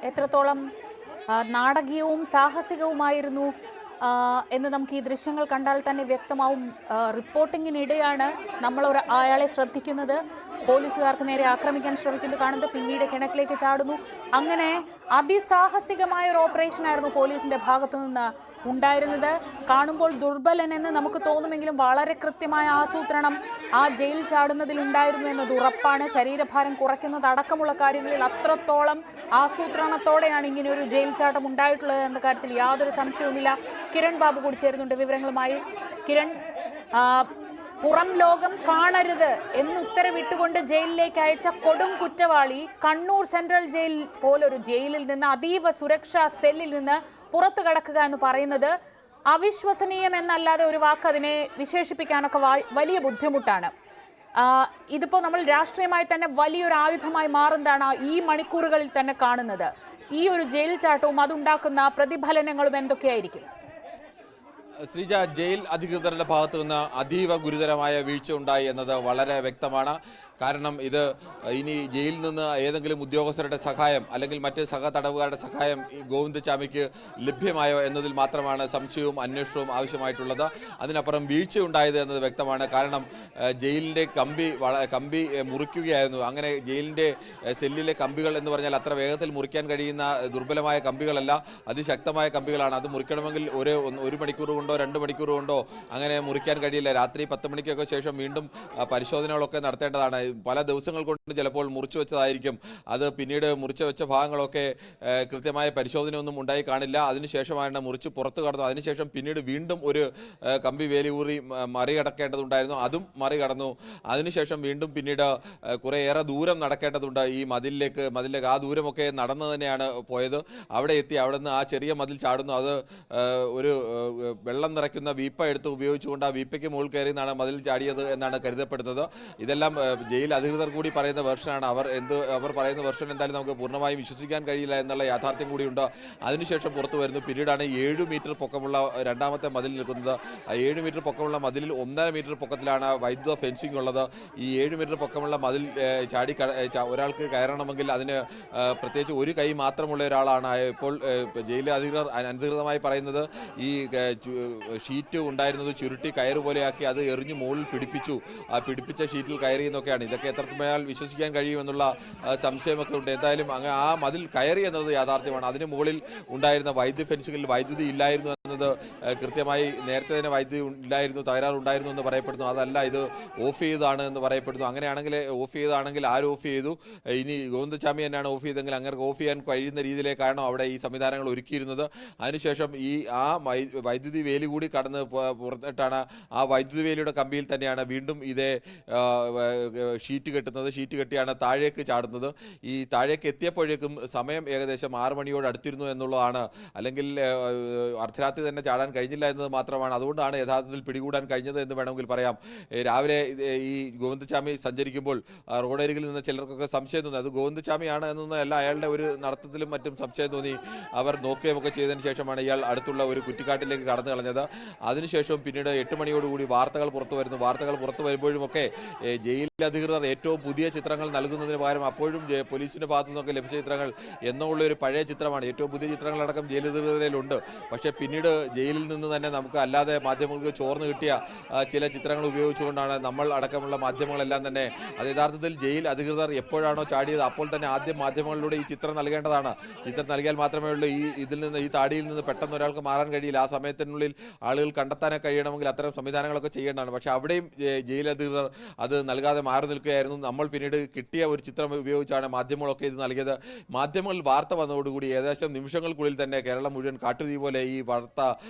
എത്രത്തോളം നാടകീയവും സാഹസികവുമായിരുന്നു എന്ന് നമുക്ക് ഈ ദൃശ്യങ്ങൾ കണ്ടാൽ തന്നെ വ്യക്തമാവും. റിപ്പോർട്ടിങ്ങിനിടെയാണ് അയാളെ ശ്രദ്ധിക്കുന്നത്, പോലീസുകാർക്ക് നേരെ ആക്രമിക്കാൻ ശ്രമിക്കുന്നത് കാണുന്നത്, പിന്നീട് കിണറ്റിലേക്ക് ചാടുന്നു. അങ്ങനെ അതിസാഹസികമായ ഒരു ഓപ്പറേഷനായിരുന്നു പോലീസിന്റെ ഭാഗത്തു നിന്ന് ഉണ്ടായിരുന്നത്. കാണുമ്പോൾ ദുർബലനെന്ന് നമുക്ക് തോന്നുമെങ്കിലും വളരെ കൃത്യമായ ആസൂത്രണം ആ ജയിൽ ചാടുന്നതിൽ ഉണ്ടായിരുന്നു എന്നത് ഉറപ്പാണ്. ശരീരഭാരം കുറയ്ക്കുന്നത് അടക്കമുള്ള കാര്യങ്ങളിൽ അത്രത്തോളം ആസൂത്രണത്തോടെയാണ് ഇങ്ങനെ ഒരു ജയിൽ ചാട്ടം ഉണ്ടായിട്ടുള്ളത് എന്ന കാര്യത്തിൽ യാതൊരു സംശയവുമില്ല. കിരൺ ബാബു കൂടി ചേരുന്നുണ്ട് വിവരങ്ങളുമായി. കിരൺ, പുറം ലോകം കാണരുത് എന്ന് ഉത്തരവിട്ടുകൊണ്ട് ജയിലിലേക്ക് അയച്ച കൊടും കുറ്റവാളി കണ്ണൂർ സെൻട്രൽ ജയിൽ പോലൊരു ജയിലിൽ നിന്ന്, അതീവ സുരക്ഷാ സെല്ലിൽ നിന്ന് പുറത്തു കടക്കുക എന്ന് പറയുന്നത് അവിശ്വസനീയം എന്നല്ലാതെ ഒരു വാക്ക് അതിനെ വിശേഷിപ്പിക്കാനൊക്കെ വലിയ ബുദ്ധിമുട്ടാണ്. ഇതിപ്പോൾ നമ്മൾ രാഷ്ട്രീയമായി തന്നെ വലിയൊരു ആയുധമായി മാറുന്നതാണ് ഈ മണിക്കൂറുകളിൽ തന്നെ കാണുന്നത്. ഈ ഒരു ജയിൽ ചാട്ടവും അതുണ്ടാക്കുന്ന പ്രതിഫലനങ്ങളും എന്തൊക്കെയായിരിക്കും? ശ്രീജ, ജയിൽ അധികൃതരുടെ ഭാഗത്തു നിന്ന് അതീവ ഗുരുതരമായ വീഴ്ച ഉണ്ടായി എന്നത് വളരെ വ്യക്തമാണ്. കാരണം ഇത് ഇനി ജയിലിൽ നിന്ന് ഏതെങ്കിലും ഉദ്യോഗസ്ഥരുടെ സഹായം അല്ലെങ്കിൽ മറ്റ് തടവുകാരുടെ സഹായം ഈ ഗോവിന്ദചാമിക്ക് ലഭ്യമായോ എന്നതിൽ മാത്രമാണ് സംശയവും അന്വേഷണവും ആവശ്യമായിട്ടുള്ളത്. അതിനപ്പുറം വീഴ്ച ഉണ്ടായത് എന്നത് വ്യക്തമാണ്. കാരണം ജയിലിൻ്റെ കമ്പി മുറിക്കുകയായിരുന്നു. അങ്ങനെ ജയിലിൻ്റെ സെല്ലിലെ കമ്പികൾ എന്ന് പറഞ്ഞാൽ അത്ര വേഗത്തിൽ മുറിക്കാൻ കഴിയുന്ന ദുർബലമായ കമ്പികളല്ല, അതിശക്തമായ കമ്പികളാണ്. അത് മുറിക്കണമെങ്കിൽ ഒരു മണിക്കൂർ കൊണ്ടോ 2 മണിക്കൂർ കൊണ്ടോ അങ്ങനെ മുറിക്കാൻ കഴിയില്ല. രാത്രി 10 മണിക്കൊക്കെ ശേഷം വീണ്ടും പരിശോധനകളൊക്കെ നടത്തേണ്ടതാണ്. പല ദിവസങ്ങൾ കൊണ്ട് ചിലപ്പോൾ മുറിച്ചു വെച്ചതായിരിക്കും. അത് പിന്നീട് മുറിച്ചു വെച്ച ഭാഗങ്ങളൊക്കെ കൃത്യമായ പരിശോധനയൊന്നും ഉണ്ടായി കാണില്ല. അതിനുശേഷമാണ് മുറിച്ച് പുറത്തു കടന്നു. അതിനുശേഷം പിന്നീട് വീണ്ടും ഒരു കമ്പി വേലിയൂറി മറികടക്കേണ്ടതുണ്ടായിരുന്നു, അതും മറികടന്നു. അതിനുശേഷം വീണ്ടും പിന്നീട് കുറേയേറെ ദൂരം നടക്കേണ്ടതുണ്ട് ഈ മതിലിലേക്ക്. ആ ദൂരമൊക്കെ നടന്നു തന്നെയാണ് പോയത്. അവിടെ എത്തി അവിടെ നിന്ന് ആ ചെറിയ മതിൽ ചാടുന്നു. അത് ഒരു വെള്ളം നിറയ്ക്കുന്ന വീപ്പ എടുത്ത് ഉപയോഗിച്ചുകൊണ്ട് ആ വീപ്പയ്ക്ക് മുകളിൽ കയറി നിന്നാണ് മതിൽ ചാടിയത് എന്നാണ് കരുതപ്പെടുന്നത്. ഇതെല്ലാം ജയിൽ അധികൃതർ കൂടി പറയുന്ന വെർഷനാണ്. അവർ പറയുന്ന വെർഷൻ എന്തായാലും നമുക്ക് പൂർണ്ണമായും വിശ്വസിക്കാൻ കഴിയില്ല എന്നുള്ള യാഥാർത്ഥ്യം കൂടിയുണ്ട്. അതിനുശേഷം പുറത്തു വരുന്നു. പിന്നീടാണ് 7 മീറ്റർ പൊക്കമുള്ള രണ്ടാമത്തെ മതിൽ നിൽക്കുന്നത്. ആ 7 മീറ്റർ പൊക്കമുള്ള മതിലിൽ 1.5 മീറ്റർ പൊക്കത്തിലാണ് വൈദ്യുത ഫെൻസിംഗ് ഉള്ളത്. ഈ 7 മീറ്റർ പൊക്കമുള്ള മതിൽ ഒരാൾക്ക് കയറണമെങ്കിൽ അതിന് പ്രത്യേകിച്ച് ഒരു കൈ മാത്രമുള്ള ഒരാളാണ്. ഇപ്പോൾ ജയിൽ അധികൃതർ അനധികൃതമായി പറയുന്നത് ഈ ഷീറ്റ് ഉണ്ടായിരുന്നത് ചുരുട്ടി കയറ് പോലെയാക്കി അത് എറിഞ്ഞു മുകളിൽ പിടിപ്പിച്ചു. ആ പിടിപ്പിച്ച ഷീറ്റിൽ കയറി എന്നൊക്കെയാണ്. ഇതൊക്കെ എത്രത്തോളം വിശ്വസിക്കാൻ കഴിയുമെന്നുള്ള സംശയമൊക്കെ ഉണ്ട്. എന്തായാലും ആ മതിൽ കയറി എന്നത് യാഥാർത്ഥ്യമാണ്. അതിന് മുകളിൽ ഉണ്ടായിരുന്ന വൈദ്യുതി ഫെൻസിങ്ങിൽ വൈദ്യുതി ഇല്ലായിരുന്നു എന്നത് കൃത്യമായി നേരത്തെ തന്നെ വൈദ്യുതി ഇല്ലായിരുന്നു, തകരാറുണ്ടായിരുന്നു എന്ന് പറയപ്പെടുന്നു. അതല്ല, ഇത് ഓഫ് ചെയ്തതാണ് എന്ന് പറയപ്പെടുന്നു. ഓഫ് ചെയ്താണെങ്കിൽ ആര് ഓഫ് ചെയ്തു? ഇനി ഗോവിന്ദചാമി തന്നെയാണ് ഓഫ് ചെയ്തെങ്കിൽ അങ്ങനെ ഓഫ് ചെയ്യാൻ കഴിയുന്ന രീതിയിലേക്കാണ് അവിടെ ഈ സംവിധാനങ്ങൾ ഒരുക്കിയിരുന്നത്. അതിനുശേഷം ആ വൈദ്യുതി വേലി കൂടി കടന്ന് പുറത്തിട്ടാണ് ആ വൈദ്യുതി വേലിയുടെ കമ്പിയിൽ തന്നെയാണ് വീണ്ടും ഇതേ ഷീറ്റ് കെട്ടുന്നത്. ഷീറ്റ് കെട്ടിയാണ് താഴേക്ക് ചാടുന്നത്. ഈ താഴേക്ക് എത്തിയപ്പോഴേക്കും സമയം ഏകദേശം 6 മണിയോട് അടുത്തിരുന്നു എന്നുള്ളതാണ്. അല്ലെങ്കിൽ അർദ്ധരാത്രി തന്നെ ചാടാൻ കഴിഞ്ഞില്ല എന്നത് മാത്രമാണ്. അതുകൊണ്ടാണ് യഥാർത്ഥത്തിൽ പിടികൂടാൻ കഴിഞ്ഞത് എന്ന് വേണമെങ്കിൽ പറയാം. രാവിലെ ഈ ഗോവിന്ദചാമി സഞ്ചരിക്കുമ്പോൾ റോഡരികിൽ നിന്ന് ചിലർക്കൊക്കെ സംശയം തോന്നി അത് ഗോവിന്ദചാമിയാണ് എന്നല്ല, അയാളുടെ ഒരു നടത്തത്തിലും മറ്റും സംശയം തോന്നി. അവർ നോക്കുകയൊക്കെ ചെയ്തതിന് ശേഷമാണ് ഇയാൾ അടുത്തുള്ള ഒരു കുറ്റിക്കാട്ടിലേക്ക് കടന്നു കളഞ്ഞത്. അതിനുശേഷം പിന്നീട് 8 മണിയോടുകൂടി വാർത്തകൾ പുറത്തു വരുന്നു. വാർത്തകൾ പുറത്തു വരുമ്പോഴുമൊക്കെ ജയിൽ അധികൃതർ ഏറ്റവും പുതിയ ചിത്രങ്ങൾ നൽകുന്നതിന് പകരം അപ്പോഴും പോലീസിന്റെ ഭാഗത്തു നിന്നൊക്കെ ലഭിച്ച ചിത്രങ്ങൾ എന്നുള്ള ഒരു പഴയ ചിത്രമാണ്. ഏറ്റവും പുതിയ ചിത്രങ്ങളടക്കം ജയിൽ അധികൃതരിലുണ്ട്. പക്ഷേ പിന്നീട് ജയിലിൽ നിന്ന് തന്നെ നമുക്ക് അല്ലാതെ മാധ്യമങ്ങൾക്ക് ചോർന്ന് കിട്ടിയ ചില ചിത്രങ്ങൾ ഉപയോഗിച്ചുകൊണ്ടാണ് നമ്മൾ അടക്കമുള്ള മാധ്യമങ്ങളെല്ലാം തന്നെ അത് യഥാർത്ഥത്തിൽ ജയിൽ അധികൃതർ എപ്പോഴാണോ ചാടിയത് അപ്പോൾ തന്നെ ആദ്യം മാധ്യമങ്ങളിലൂടെ ഈ ചിത്രം നൽകേണ്ടതാണ്. ചിത്രം നൽകിയാൽ മാത്രമേ ഉള്ളൂ ഈ താടിയിൽ നിന്ന് പെട്ടെന്ന് ഒരാൾക്ക് മാറാൻ കഴിയില്ല. ആ സമയത്തിനുള്ളിൽ ആളുകൾ കണ്ടെത്താനൊക്കെ കഴിയണമെങ്കിൽ അത്തരം സംവിധാനങ്ങളൊക്കെ ചെയ്യേണ്ടതാണ്. പക്ഷേ അവിടെയും ജയിൽ അധികൃതർ അത് നൽകാതെ മാറി നിൽക്കുകയായിരുന്നു. നമ്മൾ പിന്നീട് കിട്ടിയ ഒരു ചിത്രം ഉപയോഗിച്ചാണ് മാധ്യമങ്ങളൊക്കെ ഇത് നൽകിയത്. മാധ്യമങ്ങളിൽ വാർത്ത വന്നതോടുകൂടി ഏകദേശം നിമിഷങ്ങൾക്കുള്ളിൽ തന്നെ കേരളം മുഴുവൻ കാട്ടുതീ പോലെ ഈ വാർത്ത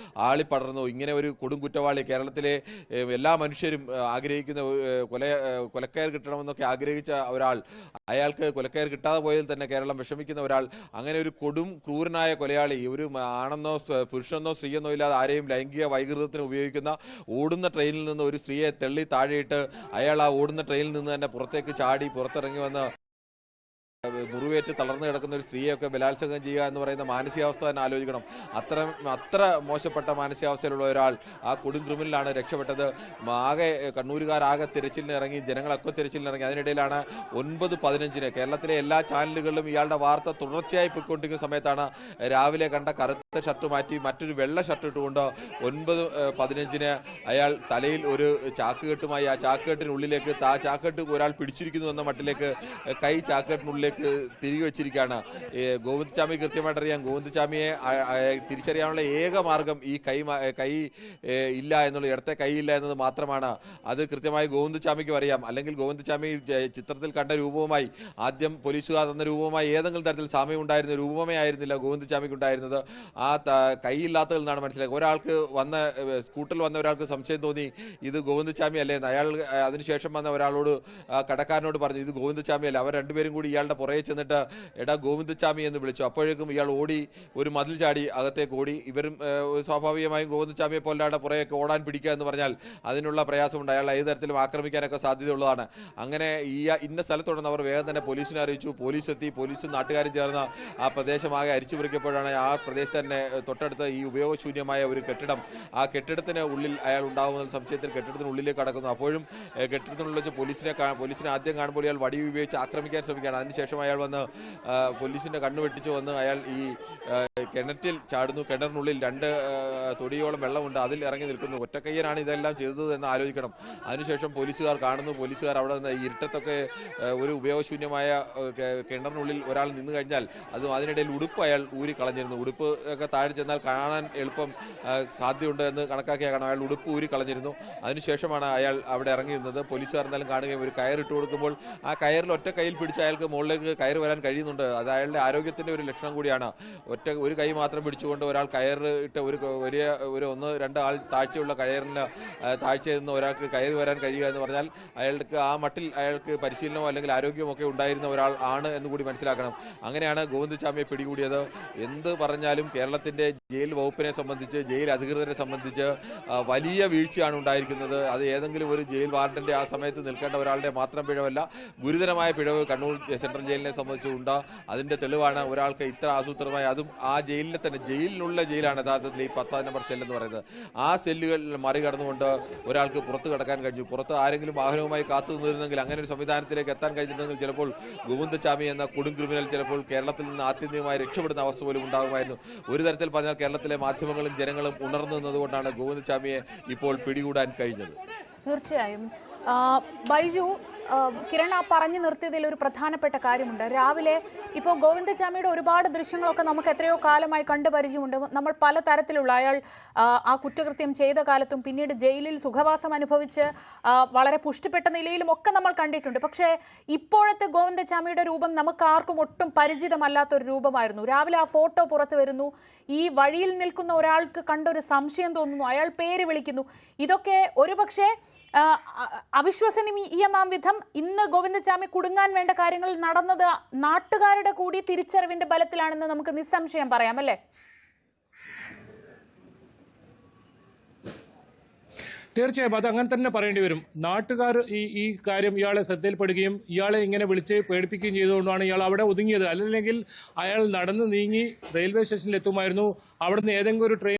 ആളിപ്പടർന്നു. ഇങ്ങനെ ഒരു കൊടും കുറ്റവാളി, കേരളത്തിലെ എല്ലാ മനുഷ്യരും ആഗ്രഹിക്കുന്ന കൊലക്കയർ കിട്ടണമെന്നൊക്കെ ആഗ്രഹിച്ച ഒരാൾ, അയാൾക്ക് കൊലക്കയർ കിട്ടാതെ പോയതിൽ തന്നെ കേരളം വിഷമിക്കുന്ന ഒരാൾ, അങ്ങനെ ഒരു കൊടും ക്രൂരനായ കൊലയാളി, ഒരു ആണെന്നോ പുരുഷനെന്നോ സ്ത്രീയെന്നോ ഇല്ലാതെ ആരെയും ലൈംഗിക വൈകൃതത്തിന് ഉപയോഗിക്കുന്ന, ഓടുന്ന ട്രെയിനിൽ നിന്ന് ഒരു സ്ത്രീയെ തള്ളി താഴെയിട്ട് അയാൾ ആ ഓടുന്ന ട്രെയിനിൽ നിന്ന് തന്നെ പുറത്തേക്ക് ചാടി പുറത്തിറങ്ങി വന്ന് മുറിവേറ്റ് തളർന്നു കിടക്കുന്ന ഒരു സ്ത്രീയൊക്കെ ബലാത്സംഗം ചെയ്യുക എന്ന് പറയുന്ന മാനസികാവസ്ഥ തന്നെ ആലോചിക്കണം. അത്ര മോശപ്പെട്ട മാനസികാവസ്ഥയിലുള്ള ഒരാൾ ആ കൊടും ക്രിമിനലാണ് രക്ഷപ്പെട്ടത്. ആകെ കണ്ണൂരുകാരാകെ തിരച്ചിലിന് ഇറങ്ങി, ജനങ്ങളൊക്കെ തിരച്ചിലിന് ഇറങ്ങി. അതിനിടയിലാണ് 9:15 കേരളത്തിലെ എല്ലാ ചാനലുകളിലും ഇയാളുടെ വാർത്ത തുടർച്ചയായി പോയിക്കൊണ്ടിരിക്കുന്ന സമയത്താണ് രാവിലെ കണ്ട കറുത്ത ഷർട്ട് മാറ്റി മറ്റൊരു വെള്ള ഷർട്ട് ഇട്ടുകൊണ്ട് 9:15 അയാൾ തലയിൽ ഒരു ചാക്കുകെട്ടുമായി ആ ചാക്കുകെട്ടിനുള്ളിലേക്ക് ചാക്കുകെട്ട് ഒരാൾ പിടിച്ചിരിക്കുന്നു എന്ന മട്ടിലേക്ക് കൈ ചാക്കുകെട്ടിനുള്ളിലേക്ക് തിരികെ വെച്ചിരിക്കുകയാണ്. ഗോവിന്ദചാമി കൃത്യമായിട്ട് അറിയാം. ഗോവിന്ദചാമിയെ തിരിച്ചറിയാനുള്ള ഏക മാർഗം ഈ കൈ ഇല്ല എന്നുള്ള, ഇടത്തെ കൈ ഇല്ല എന്നത് മാത്രമാണ്. അത് കൃത്യമായി ഗോവിന്ദചാമിക്കും അറിയാം. അല്ലെങ്കിൽ ഗോവിന്ദചാമി ചിത്രത്തിൽ കണ്ട രൂപവുമായി, ആദ്യം പോലീസുകാർ തന്ന രൂപവുമായി ഏതെങ്കിലും തരത്തിൽ സാമ്യം ഉണ്ടായിരുന്ന രൂപമേ ആയിരുന്നില്ല ഗോവിന്ദചാമിക്ക് ഉണ്ടായിരുന്നത്. ആ കൈയില്ലാത്തതിൽ നിന്നാണ് മനസ്സിലാക്കുക. ഒരാൾക്ക് സ്കൂട്ടറിൽ വന്ന ഒരാൾക്ക് സംശയം തോന്നി ഇത് ഗോവിന്ദചാമി അല്ലേ എന്ന്. അയാൾ അതിനുശേഷം വന്ന ഒരാളോട്, കടക്കാരനോട് പറഞ്ഞു ഇത് ഗോവിന്ദചാമി അല്ല. അവർ രണ്ടുപേരും കൂടി ഇയാളുടെ പുറകെ ചെന്നിട്ട് എടാ ഗോവിന്ദചാമി എന്ന് വിളിച്ചു. അപ്പോഴേക്കും ഇയാൾ ഓടി, ഒരു മതിൽ ചാടി അകത്തേക്ക് ഓടി. ഇവരും സ്വാഭാവികമായും ഗോവിന്ദചാമിയെ പോലാടെ പുറകെയൊക്കെ ഓടാൻ പിടിക്കുക എന്ന് പറഞ്ഞാൽ അതിനുള്ള പ്രയാസമുണ്ട്. അയാൾ ഏത് തരത്തിലും ആക്രമിക്കാനൊക്കെ സാധ്യതയുള്ളതാണ്. അങ്ങനെ ഇന്ന സ്ഥലത്തുണ്ടെന്ന് അവർ വേഗം തന്നെ പോലീസിനെ അറിയിച്ചു. പോലീസ് എത്തി. പോലീസും നാട്ടുകാരും ചേർന്ന് ആ പ്രദേശമാകെ അരിച്ചു പിടിക്കപ്പോഴാണ് ആ പ്രദേശത്ത് തന്നെ തൊട്ടടുത്ത് ഈ ഉപയോഗശൂന്യമായ ഒരു കെട്ടിടം, ആ കെട്ടിടത്തിന് ഉള്ളിൽ അയാൾ ഉണ്ടാകുന്ന സംശയത്തിൽ കെട്ടിടത്തിനുള്ളിലേക്ക് കടക്കുന്നു. അപ്പോഴും കെട്ടിടത്തിനുള്ളിൽ വെച്ച് പോലീസിനെ ആദ്യം കാണുമ്പോൾ ഇയാൾ വടി ഉപയോഗിച്ച് ആക്രമിക്കാൻ ശ്രമിക്കുകയാണ്. അതിനുശേഷം അയാൾ വന്ന് പോലീസിന്റെ കണ്ണു വെട്ടിച്ച് വന്ന് അയാൾ ഈ കിണറ്റിൽ ചാടുന്നു. കിണറിനുള്ളിൽ 2 തൊടിയോളം വെള്ളമുണ്ട്, അതിൽ ഇറങ്ങി നിൽക്കുന്നു. ഒറ്റക്കയ്യനാണ് ഇതെല്ലാം ചെയ്തത് എന്ന് ആലോചിക്കണം. അതിനുശേഷം പോലീസുകാർ കാണുന്നു. പോലീസുകാർ അവിടെ നിന്ന് ഇരുട്ടത്തൊക്കെ ഒരു ഉപയോഗശൂന്യമായ കിണറിനുള്ളിൽ ഒരാൾ നിന്ന് കഴിഞ്ഞാൽ അതിനിടയിൽ ഉടുപ്പ് അയാൾ ഊരി കളഞ്ഞിരുന്നു. ഉടുപ്പ് ഒക്കെ താഴെ ചെന്നാൽ കാണാൻ എളുപ്പം സാധ്യതയുണ്ട് എന്ന് കണക്കാക്കിയാൽ കാണാം. അയാൾ ഉടുപ്പ് ഊരി കളഞ്ഞിരുന്നു. അതിനുശേഷമാണ് അയാൾ അവിടെ ഇറങ്ങി നിന്നത്. പോലീസുകാർ എന്തായാലും കാണുകയും ഒരു കയറിട്ട് കൊടുക്കുമ്പോൾ ആ കയറിൽ ഒറ്റ കയ്യിൽ പിടിച്ച് അയാൾക്ക് മുകളിലേക്ക് കയറി വരാൻ കഴിയുന്നുണ്ട്. അത് അയാളുടെ ആരോഗ്യത്തിൻ്റെ ഒരു ലക്ഷണം കൂടിയാണ്. ഒരു കൈ മാത്രം പിടിച്ചുകൊണ്ട് ഒരാൾ കയറിട്ട് ഒരു 1-2 ആൾ താഴ്ചയുള്ള കയറിന് താഴ്ചയിൽ നിന്ന് ഒരാൾക്ക് കയറി വരാൻ കഴിയുക എന്ന് പറഞ്ഞാൽ അയാൾക്ക് ആ മട്ടിൽ അയാൾക്ക് പരിശീലനമോ അല്ലെങ്കിൽ ആരോഗ്യമൊക്കെ ഉണ്ടായിരുന്ന ഒരാൾ ആണ് എന്ന് കൂടി മനസ്സിലാക്കണം. അങ്ങനെയാണ് ഗോവിന്ദചാമിയെ പിടികൂടിയത്. എന്ത് പറഞ്ഞാലും കേരളത്തിൻ്റെ ജയിൽ വകുപ്പിനെ സംബന്ധിച്ച്, ജയിൽ അധികൃതരെ സംബന്ധിച്ച് വലിയ വീഴ്ചയാണ് ഉണ്ടായിരിക്കുന്നത്. അത് ഏതെങ്കിലും ഒരു ജയിൽ വാർഡൻ്റെ ആ സമയത്ത് നിൽക്കേണ്ട ഒരാളുടെ മാത്രം പിഴവല്ല, ഗുരുതരമായ പിഴവ് കണ്ണൂർ സെൻട്രൽ ജയിലിനെ സംബന്ധിച്ചുണ്ട്. അതിൻ്റെ തെളിവാണ് ഒരാൾക്ക് ഇത്ര ആസൂത്രിതമായി, അതും ആ ജയിലിലെ തന്നെ, ജയിലിനുള്ള ജയിലാണ് യഥാർത്ഥത്തിൽ ഈ 10 നമ്പർ സെൽ എന്ന് പറയുന്നത്. ആ സെല്ലുകൾ മറികടന്നുകൊണ്ട് ഒരാൾക്ക് പുറത്ത് കടക്കാൻ കഴിഞ്ഞു. പുറത്ത് ആരെങ്കിലും വാഹനവുമായി കാത്തു നിന്നിരുന്നെങ്കിൽ, അങ്ങനെ ഒരു സംവിധാനത്തിലേക്ക് എത്താൻ കഴിഞ്ഞിരുന്നെങ്കിൽ ചിലപ്പോൾ ഗോവിന്ദചാമി എന്ന കൊടും ക്രിമിനൽ ചിലപ്പോൾ കേരളത്തിൽ നിന്ന് ആത്യന്തികമായി രക്ഷപ്പെടുന്ന അവസ്ഥ പോലും ഉണ്ടാകുമായിരുന്നു. ഒരു തരത്തിൽ പറഞ്ഞാൽ കേരളത്തിലെ മാധ്യമങ്ങളും ജനങ്ങളും ഉണർന്നു നിന്നതുകൊണ്ടാണ് ഗോവിന്ദചാമിയെ ഇപ്പോൾ പിടികൂടാൻ കഴിഞ്ഞത്. തീർച്ചയായും ബൈജു, കിരൺ ആ പറഞ്ഞു നിർത്തിയതിൽ ഒരു പ്രധാനപ്പെട്ട കാര്യമുണ്ട്. രാവിലെ ഇപ്പോൾ ഗോവിന്ദചാമിയുടെ ഒരുപാട് ദൃശ്യങ്ങളൊക്കെ നമുക്ക് എത്രയോ കാലമായി കണ്ടു പരിചയമുണ്ട്. നമ്മൾ പല തരത്തിലുള്ള, അയാൾ ആ കുറ്റകൃത്യം ചെയ്ത കാലത്തും പിന്നീട് ജയിലിൽ സുഖവാസം അനുഭവിച്ച് വളരെ പുഷ്ടിപ്പെട്ട നിലയിലും ഒക്കെ നമ്മൾ കണ്ടിട്ടുണ്ട്. പക്ഷേ ഇപ്പോഴത്തെ ഗോവിന്ദചാമിയുടെ രൂപം നമുക്ക് ആർക്കും ഒട്ടും പരിചിതമല്ലാത്തൊരു രൂപമായിരുന്നു. രാവിലെ ആ ഫോട്ടോ പുറത്തു വരുന്നു. ഈ വഴിയിൽ നിൽക്കുന്ന ഒരാൾക്ക് കണ്ടൊരു സംശയം തോന്നുന്നു, അയാൾ പേര് വിളിക്കുന്നു. ഇതൊക്കെ ഒരുപക്ഷെ അവിശ്വസനീയമാം വിധം ഇന്ന് ഗോവിന്ദചാമി കുടുങ്ങാൻ വേണ്ട കാര്യങ്ങൾ നടന്നത് നാട്ടുകാരുടെ കൂടി തിരിച്ചറിവിന്റെ ബലത്തിലാണെന്ന് നമുക്ക് നിസ്സംശയം പറയാം, അല്ലേ? തീർച്ചയായും അത് അങ്ങനെ തന്നെ പറയേണ്ടി വരും. നാട്ടുകാർ ഈ കാര്യം ഇയാളെ ശ്രദ്ധയിൽപ്പെടുകയും ഇയാളെ ഇങ്ങനെ വിളിച്ച് പേടിപ്പിക്കുകയും ചെയ്തുകൊണ്ടാണ് ഇയാൾ അവിടെ ഒതുങ്ങിയത്. അല്ലെങ്കിൽ അയാൾ നടന്ന് നീങ്ങി റെയിൽവേ സ്റ്റേഷനിൽ എത്തുമായിരുന്നു. അവിടുന്ന് ഏതെങ്കിലും ഒരു ട്രെയിൻ